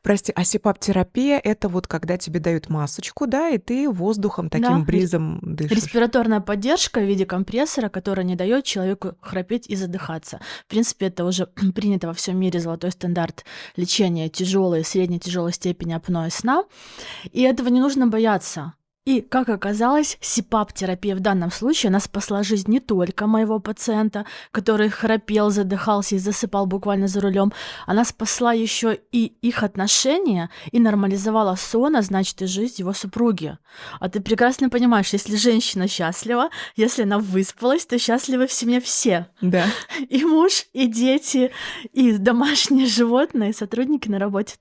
Прости, а СИПАП-терапия — это вот когда тебе дают масочку, да, и ты воздухом, таким Да, бризом дышишь? респираторная поддержка в виде компрессора, который не дает человеку храпеть и задыхаться. В принципе, это уже принято во всем мире золотой стандарт лечения тяжелой и средней тяжелой степени апноэ сна. И этого не нужно бояться. И, как оказалось, СИПАП-терапия в данном случае, она спасла жизнь не только моего пациента, который храпел, задыхался и засыпал буквально за рулем, она спасла еще и их отношения и нормализовала сон, а значит и жизнь его супруги. А ты прекрасно понимаешь, если женщина счастлива, если она выспалась, то счастливы в семье все. Да. И муж, и дети, и домашние животные, и сотрудники на работе